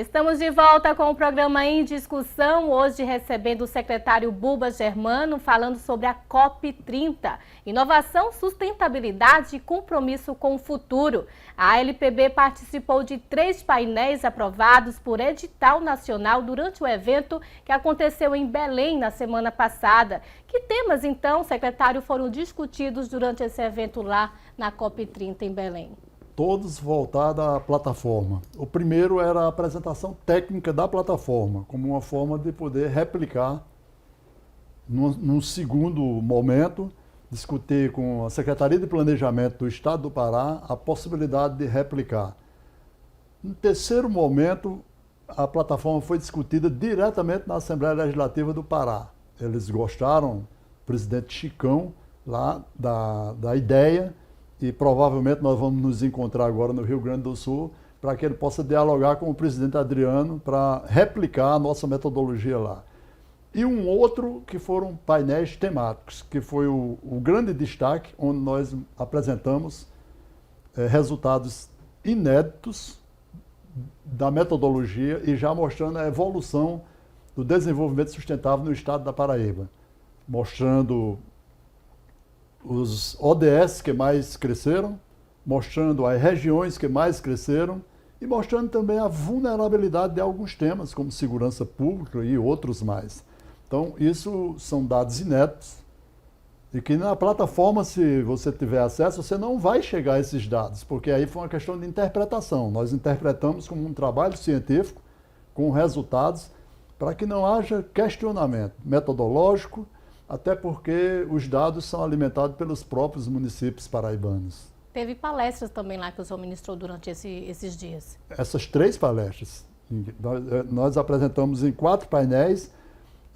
Estamos de volta com o programa Em Discussão, hoje recebendo o secretário Buba Germano, falando sobre a COP30, inovação, sustentabilidade e compromisso com o futuro. A ALPB participou de 3 painéis aprovados por edital nacional durante o evento que aconteceu em Belém na semana passada. Que temas, então, secretário, foram discutidos durante esse evento lá na COP30 em Belém? Todos voltados à plataforma. O primeiro era a apresentação técnica da plataforma, como uma forma de poder replicar. Num segundo momento, discutir com a Secretaria de Planejamento do Estado do Pará a possibilidade de replicar. No terceiro momento, a plataforma foi discutida diretamente na Assembleia Legislativa do Pará. Eles gostaram, o presidente Chicão, lá da ideia, e provavelmente nós vamos nos encontrar agora no Rio Grande do Sul para que ele possa dialogar com o presidente Adriano para replicar a nossa metodologia lá. E um outro que foram painéis temáticos, que foi o grande destaque, onde nós apresentamos resultados inéditos da metodologia e já mostrando a evolução do desenvolvimento sustentável no estado da Paraíba, mostrando os ODS que mais cresceram, mostrando as regiões que mais cresceram e mostrando também a vulnerabilidade de alguns temas, como segurança pública e outros mais. Então, isso são dados inéditos e que na plataforma, se você tiver acesso, você não vai chegar a esses dados, porque aí foi uma questão de interpretação. Nós interpretamos como um trabalho científico com resultados para que não haja questionamento metodológico, até porque os dados são alimentados pelos próprios municípios paraibanos. Teve palestras também lá que o senhor ministrou durante esses dias. Essas 3 palestras, nós apresentamos em 4 painéis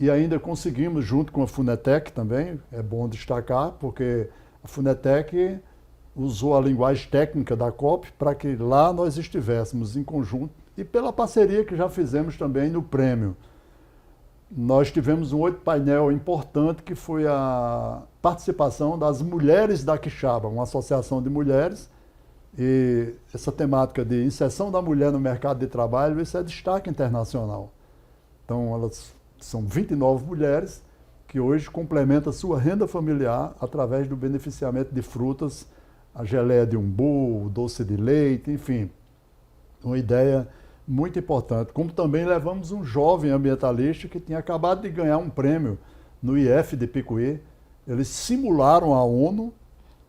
e ainda conseguimos, junto com a Funetec também, é bom destacar, porque a Funetec usou a linguagem técnica da COP para que lá nós estivéssemos em conjunto e pela parceria que já fizemos também no prêmio. Nós tivemos um outro painel importante que foi a participação das mulheres da Quixaba, uma associação de mulheres, e essa temática de inserção da mulher no mercado de trabalho, isso é destaque internacional. Então, elas são 29 mulheres que hoje complementam a sua renda familiar através do beneficiamento de frutas, a geleia de umbu, o doce de leite, enfim, uma ideia muito importante. Como também levamos um jovem ambientalista que tinha acabado de ganhar um prêmio no IF de Picuí. Eles simularam a ONU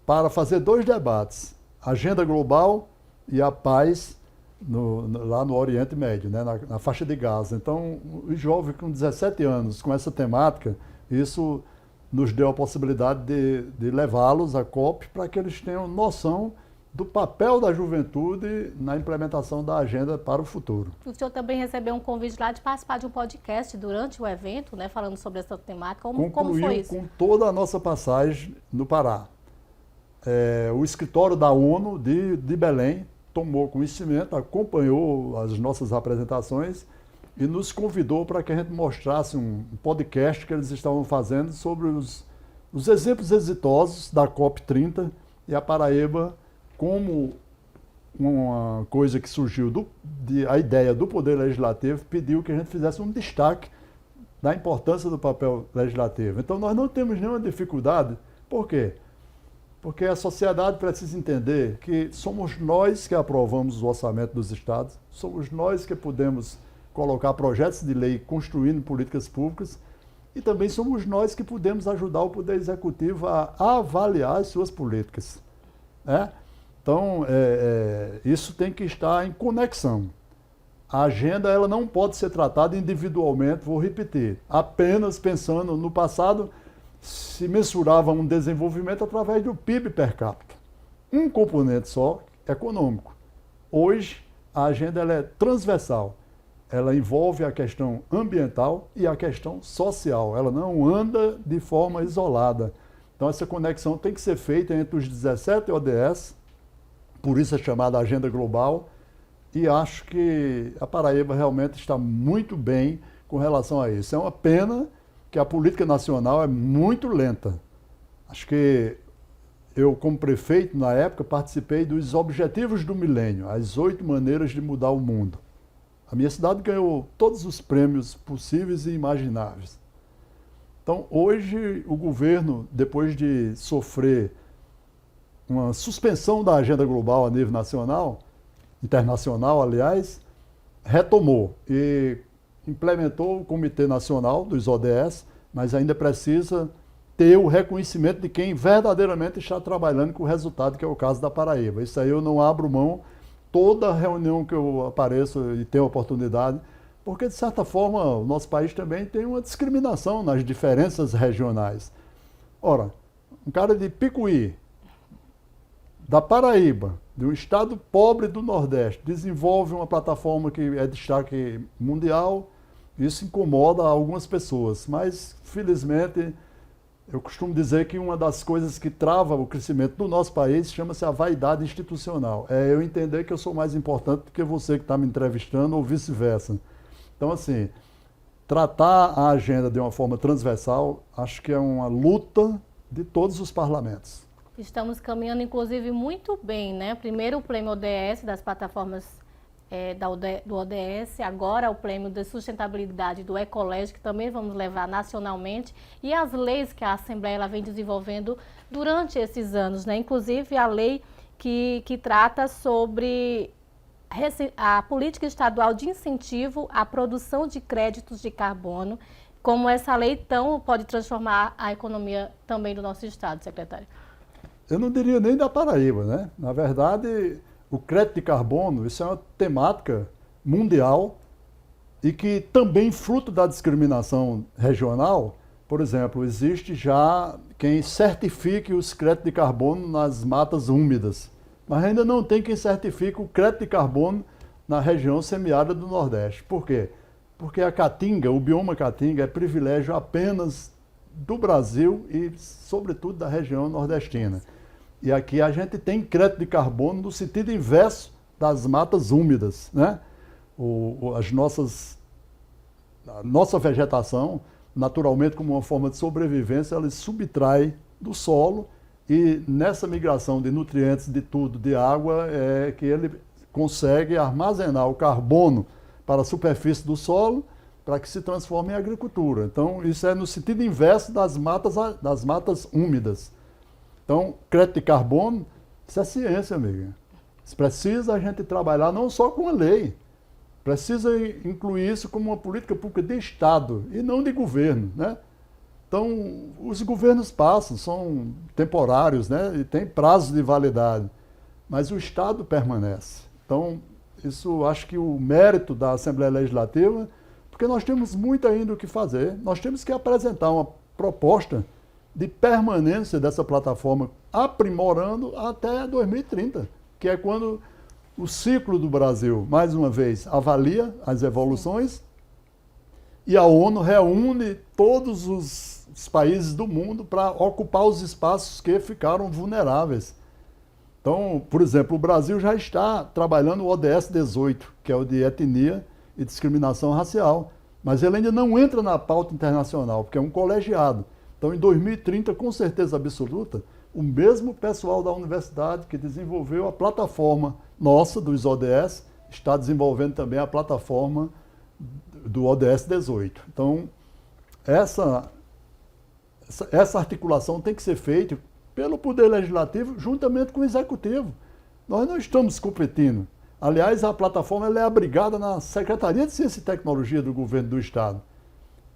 para fazer 2 debates, a agenda global e a paz lá no Oriente Médio, né, na faixa de Gaza. Então, os jovens com 17 anos, com essa temática, isso nos deu a possibilidade de levá-los à COP para que eles tenham noção do papel da juventude na implementação da agenda para o futuro. O senhor também recebeu um convite lá de participar de um podcast durante o evento, né, falando sobre essa temática. Como foi isso? Com toda a nossa passagem no Pará. O escritório da ONU de Belém tomou conhecimento, acompanhou as nossas apresentações e nos convidou para que a gente mostrasse um podcast que eles estavam fazendo sobre os exemplos exitosos da COP30 e a Paraíba como uma coisa que surgiu a ideia do Poder Legislativo pediu que a gente fizesse um destaque da importância do papel legislativo. Então, nós não temos nenhuma dificuldade. Por quê? Porque a sociedade precisa entender que somos nós que aprovamos o orçamento dos estados, somos nós que podemos colocar projetos de lei construindo políticas públicas e também somos nós que podemos ajudar o Poder Executivo a avaliar as suas políticas, né? Então, isso tem que estar em conexão. A agenda ela não pode ser tratada individualmente, vou repetir, apenas pensando no passado, se mensurava um desenvolvimento através do PIB per capita. Um componente só, econômico. Hoje, a agenda ela é transversal. Ela envolve a questão ambiental e a questão social. Ela não anda de forma isolada. Então, essa conexão tem que ser feita entre os 17 ODS, por isso é chamada Agenda Global, e acho que a Paraíba realmente está muito bem com relação a isso. É uma pena que a política nacional é muito lenta. Acho que eu, como prefeito, na época, participei dos Objetivos do Milênio, as 8 maneiras de mudar o mundo. A minha cidade ganhou todos os prêmios possíveis e imagináveis. Então, hoje, o governo, depois de sofrer uma suspensão da agenda global a nível nacional, internacional, aliás, retomou e implementou o Comitê Nacional dos ODS, mas ainda precisa ter o reconhecimento de quem verdadeiramente está trabalhando com o resultado, que é o caso da Paraíba. Isso aí eu não abro mão, toda reunião que eu apareço e tenho oportunidade, porque, de certa forma, o nosso país também tem uma discriminação nas diferenças regionais. Ora, um cara de Picuí, da Paraíba, de um estado pobre do Nordeste, desenvolve uma plataforma que é destaque mundial, isso incomoda algumas pessoas, mas, felizmente, eu costumo dizer que uma das coisas que trava o crescimento do nosso país chama-se a vaidade institucional. É eu entender que eu sou mais importante do que você que está me entrevistando ou vice-versa. Então, assim, tratar a agenda de uma forma transversal, acho que é uma luta de todos os parlamentos. Estamos caminhando, inclusive, muito bem, né? Primeiro o prêmio ODS das plataformas do ODS, agora o prêmio de sustentabilidade do Ecolégio, que também vamos levar nacionalmente, e as leis que a Assembleia ela vem desenvolvendo durante esses anos, né? Inclusive a lei que trata sobre a política estadual de incentivo à produção de créditos de carbono, como essa lei então pode transformar a economia também do nosso estado, secretário? Eu não diria nem da Paraíba, né? Na verdade, o crédito de carbono, isso é uma temática mundial e que também, fruto da discriminação regional, por exemplo, existe já quem certifique os créditos de carbono nas matas úmidas, mas ainda não tem quem certifique o crédito de carbono na região semiárida do Nordeste. Por quê? Porque a caatinga, o bioma caatinga, é privilégio apenas do Brasil e, sobretudo, da região nordestina. E aqui a gente tem crédito de carbono no sentido inverso das matas úmidas, né? A nossa vegetação, naturalmente, como uma forma de sobrevivência, ela subtrai do solo e nessa migração de nutrientes, de tudo, de água, é que ele consegue armazenar o carbono para a superfície do solo para que se transforme em agricultura. Então, isso é no sentido inverso das matas úmidas. Então, crédito de carbono, isso é ciência, amiga. Precisa a gente trabalhar não só com a lei, precisa incluir isso como uma política pública de Estado e não de governo, né? Então, os governos passam, são temporários, né? E tem prazo de validade, mas o Estado permanece. Então, isso acho que o mérito da Assembleia Legislativa, porque nós temos muito ainda o que fazer, nós temos que apresentar uma proposta de permanência dessa plataforma, aprimorando até 2030, que é quando o ciclo do Brasil, mais uma vez, avalia as evoluções e a ONU reúne todos os países do mundo para ocupar os espaços que ficaram vulneráveis. Então, por exemplo, o Brasil já está trabalhando o ODS 18, que é o de etnia e discriminação racial, mas ele ainda não entra na pauta internacional, porque é um colegiado. Então, em 2030, com certeza absoluta, o mesmo pessoal da universidade que desenvolveu a plataforma nossa, dos ODS, está desenvolvendo também a plataforma do ODS 18. Então, essa articulação tem que ser feita pelo Poder Legislativo juntamente com o Executivo. Nós não estamos competindo. Aliás, a plataforma ela é abrigada na Secretaria de Ciência e Tecnologia do Governo do Estado.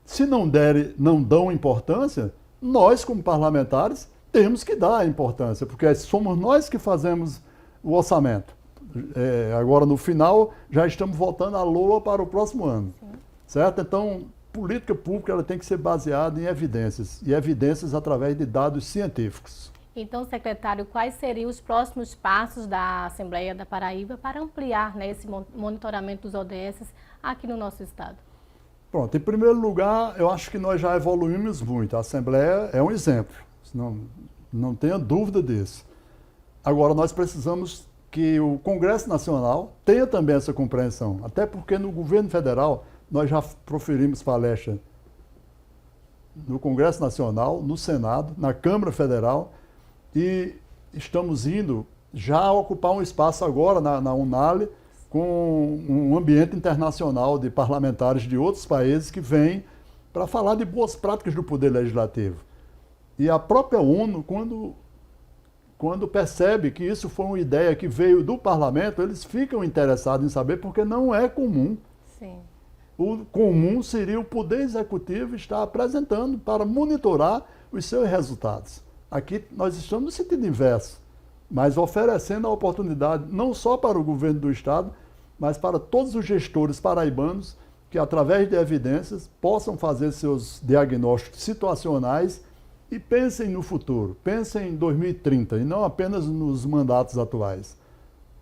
Se não dão importância, nós, como parlamentares, temos que dar a importância, porque somos nós que fazemos o orçamento. Agora, no final, já estamos voltando a LOA para o próximo ano. Sim. Certo? Então, política pública ela tem que ser baseada em evidências, e evidências através de dados científicos. Então, secretário, quais seriam os próximos passos da Assembleia da Paraíba para ampliar, né, esse monitoramento dos ODS aqui no nosso estado? Pronto, em primeiro lugar, eu acho que nós já evoluímos muito. A Assembleia é um exemplo, não tenha dúvida disso. Agora, nós precisamos que o Congresso Nacional tenha também essa compreensão, até porque no governo federal nós já proferimos palestra no Congresso Nacional, no Senado, na Câmara Federal e estamos indo já ocupar um espaço agora na Unale com um ambiente internacional de parlamentares de outros países que vêm para falar de boas práticas do poder legislativo. E a própria ONU, quando percebe que isso foi uma ideia que veio do parlamento, eles ficam interessados em saber, porque não é comum. Sim. O comum seria o poder executivo estar apresentando para monitorar os seus resultados. Aqui nós estamos no sentido inverso, mas oferecendo a oportunidade não só para o governo do Estado, mas para todos os gestores paraibanos que, através de evidências, possam fazer seus diagnósticos situacionais e pensem no futuro, pensem em 2030 e não apenas nos mandatos atuais.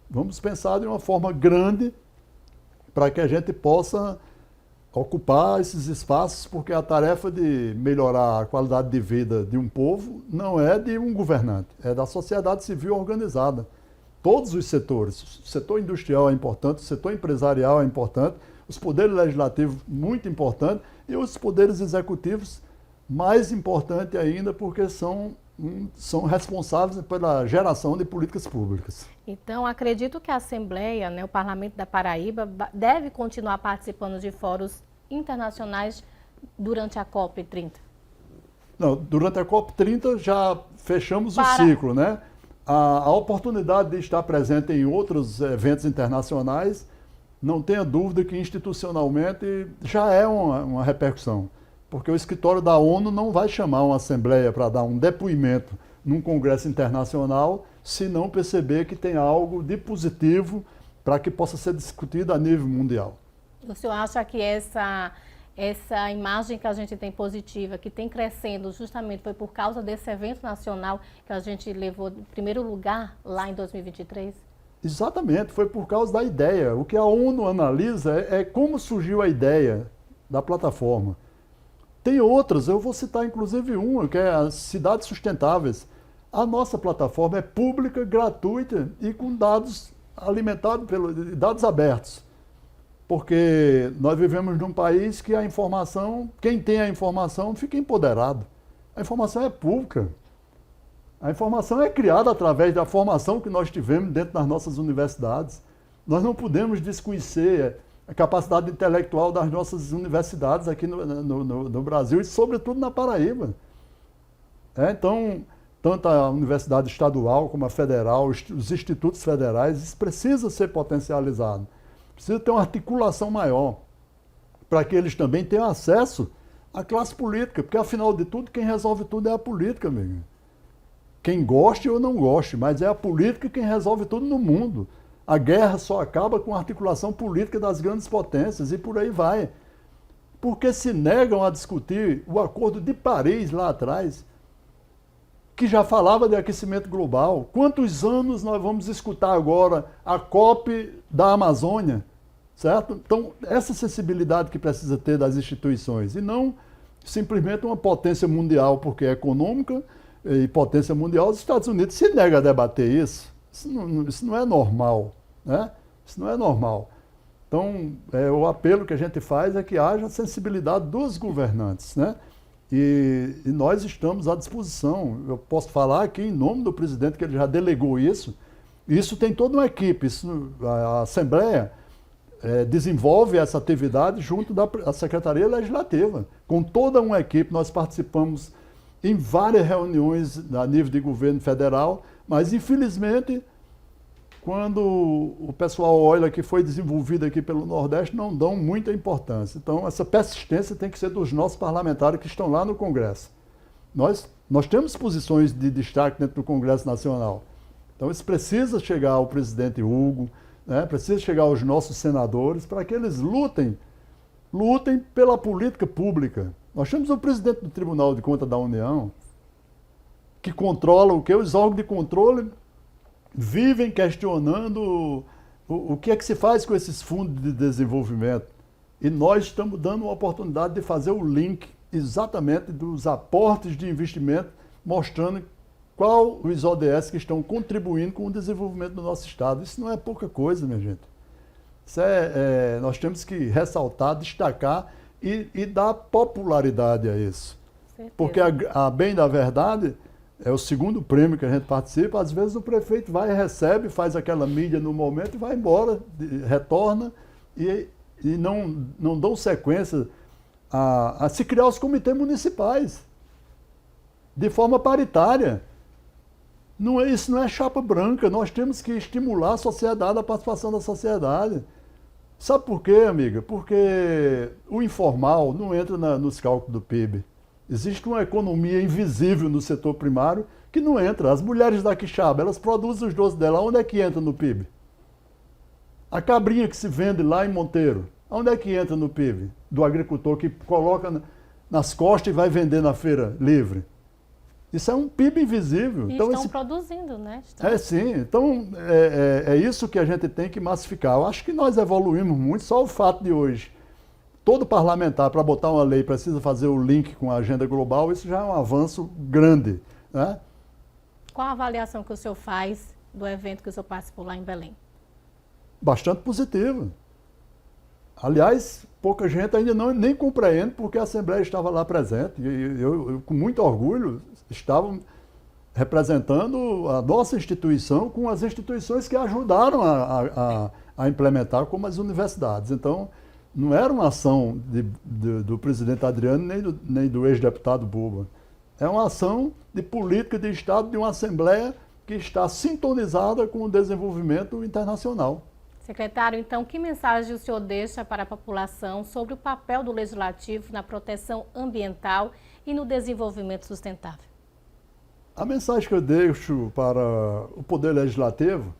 Vamos pensar de uma forma grande para que a gente possa ocupar esses espaços, porque a tarefa de melhorar a qualidade de vida de um povo não é de um governante, é da sociedade civil organizada. Todos os setores, o setor industrial é importante, o setor empresarial é importante, os poderes legislativos muito importante e os poderes executivos mais importante ainda, porque são responsáveis pela geração de políticas públicas. Então, acredito que a Assembleia, né, o Parlamento da Paraíba, deve continuar participando de fóruns internacionais durante a COP30. Não, durante a COP30 já fechamos o ciclo, né? A oportunidade de estar presente em outros eventos internacionais, não tenha dúvida que institucionalmente já é uma repercussão. Porque o escritório da ONU não vai chamar uma assembleia para dar um depoimento num congresso internacional se não perceber que tem algo de positivo para que possa ser discutido a nível mundial. O senhor acha que essa imagem que a gente tem positiva, que tem crescendo, justamente foi por causa desse evento nacional que a gente levou em primeiro lugar lá em 2023? Exatamente, foi por causa da ideia. O que a ONU analisa é como surgiu a ideia da plataforma. Tem outras, eu vou citar inclusive uma, que é as cidades sustentáveis. A nossa plataforma é pública, gratuita e com dados alimentados pelos dados abertos. Porque nós vivemos num país que a informação, quem tem a informação fica empoderado. A informação é pública. A informação é criada através da formação que nós tivemos dentro das nossas universidades. Nós não podemos desconhecer a capacidade intelectual das nossas universidades aqui no Brasil e, sobretudo, na Paraíba. Então, tanto a universidade estadual como a federal, os institutos federais, isso precisa ser potencializado. Precisa ter uma articulação maior para que eles também tenham acesso à classe política, porque, afinal de tudo, quem resolve tudo é a política, amigo. Quem goste ou não goste, mas é a política quem resolve tudo no mundo. A guerra só acaba com a articulação política das grandes potências e por aí vai. Porque se negam a discutir o Acordo de Paris lá atrás, que já falava de aquecimento global. Quantos anos nós vamos escutar agora a COP da Amazônia, certo? Então, essa sensibilidade que precisa ter das instituições e não simplesmente uma potência mundial, porque é econômica e potência mundial, os Estados Unidos se negam a debater isso. Isso não é normal, né? Isso não é normal. Então, o apelo que a gente faz é que haja sensibilidade dos governantes, né? E nós estamos à disposição. Eu posso falar aqui em nome do presidente que ele já delegou isso. Isso tem toda uma equipe. A Assembleia desenvolve essa atividade junto da Secretaria Legislativa. Com toda uma equipe, nós participamos em várias reuniões a nível de governo federal, mas infelizmente, quando o pessoal olha que foi desenvolvido aqui pelo Nordeste, não dão muita importância. Então, essa persistência tem que ser dos nossos parlamentares que estão lá no Congresso. Nós temos posições de destaque dentro do Congresso Nacional. Então, isso precisa chegar ao presidente Hugo, né? Precisa chegar aos nossos senadores, para que eles lutem pela política pública. Nós temos o presidente do Tribunal de Contas da União, que controla o que? Os órgãos de controle vivem questionando o que é que se faz com esses fundos de desenvolvimento. E nós estamos dando uma oportunidade de fazer o link exatamente dos aportes de investimento, mostrando qual os ODS que estão contribuindo com o desenvolvimento do nosso Estado. Isso não é pouca coisa, minha gente. Isso nós temos que ressaltar, destacar e dar popularidade a isso. Certeza. Porque, a bem da verdade, É o segundo prêmio que a gente participa. Às vezes o prefeito vai, recebe, faz aquela mídia no momento e vai embora, retorna e não dão sequência a se criar os comitês municipais de forma paritária. Isso não é chapa branca, nós temos que estimular a sociedade, a participação da sociedade. Sabe por quê, amiga? Porque o informal não entra nos cálculos do PIB. Existe uma economia invisível no setor primário que não entra. As mulheres da Quixaba, elas produzem os doces dela, onde é que entra no PIB? A cabrinha que se vende lá em Monteiro, onde é que entra no PIB? Do agricultor que coloca nas costas e vai vender na feira livre. Isso é um PIB invisível. E então, estão produzindo, né? Sim. Então, é isso que a gente tem que massificar. Eu acho que nós evoluímos muito. Só o fato de hoje, todo parlamentar, para botar uma lei, precisa fazer o link com a agenda global, isso já é um avanço grande, né? Qual a avaliação que o senhor faz do evento que o senhor participou lá em Belém? Bastante positivo. Aliás, pouca gente ainda nem compreende porque a Assembleia estava lá presente. E eu, com muito orgulho, estava representando a nossa instituição com as instituições que ajudaram a implementar, como as universidades. Então, não era uma ação do presidente Adriano nem do ex-deputado Buba. É uma ação de política de Estado de uma Assembleia que está sintonizada com o desenvolvimento internacional. Secretário, então, que mensagem o senhor deixa para a população sobre o papel do Legislativo na proteção ambiental e no desenvolvimento sustentável? A mensagem que eu deixo para o Poder Legislativo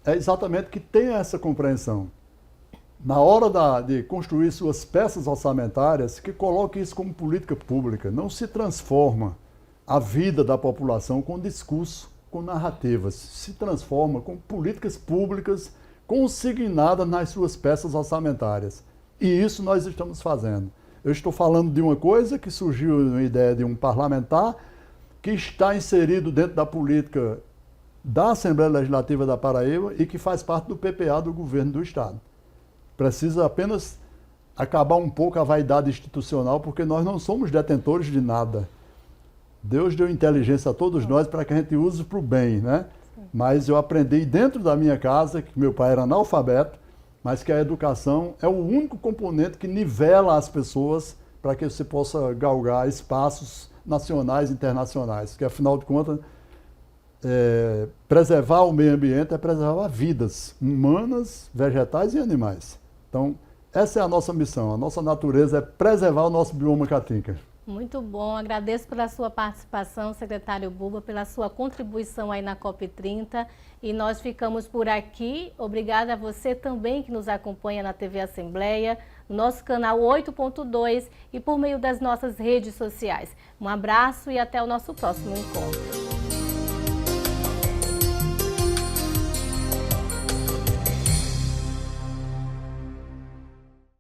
é exatamente que tenha essa compreensão. Na hora de construir suas peças orçamentárias, que coloque isso como política pública. Não se transforma a vida da população com discurso, com narrativas. Se transforma com políticas públicas consignadas nas suas peças orçamentárias. E isso nós estamos fazendo. Eu estou falando de uma coisa que surgiu na ideia de um parlamentar que está inserido dentro da política da Assembleia Legislativa da Paraíba e que faz parte do PPA do governo do Estado. Precisa apenas acabar um pouco a vaidade institucional, porque nós não somos detentores de nada. Deus deu inteligência a todos nós para que a gente use para o bem, né? Mas eu aprendi dentro da minha casa, que meu pai era analfabeto, mas que a educação é o único componente que nivela as pessoas para que você possa galgar espaços nacionais e internacionais. Que, afinal de contas, preservar o meio ambiente é preservar vidas humanas, vegetais e animais. Então, essa é a nossa missão. A nossa natureza é preservar o nosso bioma caatinga. Muito bom, agradeço pela sua participação, secretário Buba, pela sua contribuição aí na COP30 e nós ficamos por aqui. Obrigada a você também que nos acompanha na TV Assembleia, no nosso canal 8.2 e por meio das nossas redes sociais. Um abraço e até o nosso próximo encontro.